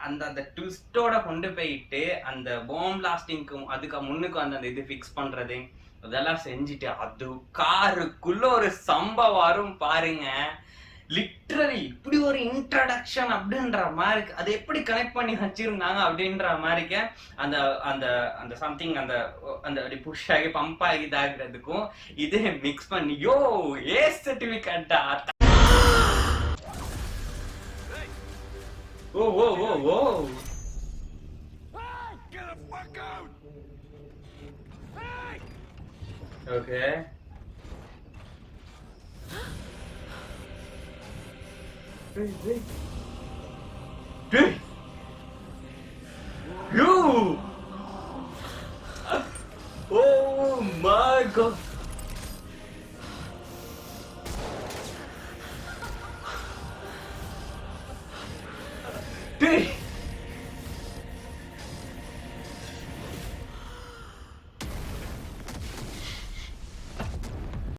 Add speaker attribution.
Speaker 1: அந்த அந்த ட்விஸ்டோட கொண்டு போயிட்டு அந்த பாம் பிளாஸ்டிங்க்கும் அதுக்கு முன்னுக்கு அந்த இது ஃபிக்ஸ் பண்றது அதெல்லாம் செஞ்சுட்டு அது காருக்குள்ள ஒரு சம்பவம் வரும் பாருங்க. லிட்ரலி இப்படி ஒரு இன்ட்ரடக்ஷன் அப்படின்ற மாதிரி அது எப்படி கனெக்ட் பண்ணி வச்சிருந்தாங்க அப்படின்ற மாதிரிக்க அந்த அந்த அந்த சம்திங் அந்த அந்த புஷ் ஆகி பம்ப் ஆகி இதாகிறதுக்கும் இது மிக்ஸ் பண்ணி யோ ஏ சர்டிபிகேட்டா. Whoa, whoa, whoa, whoa!
Speaker 2: Hey! Get the fuck out! Hey!
Speaker 1: Okay. Hey, hey. Hey!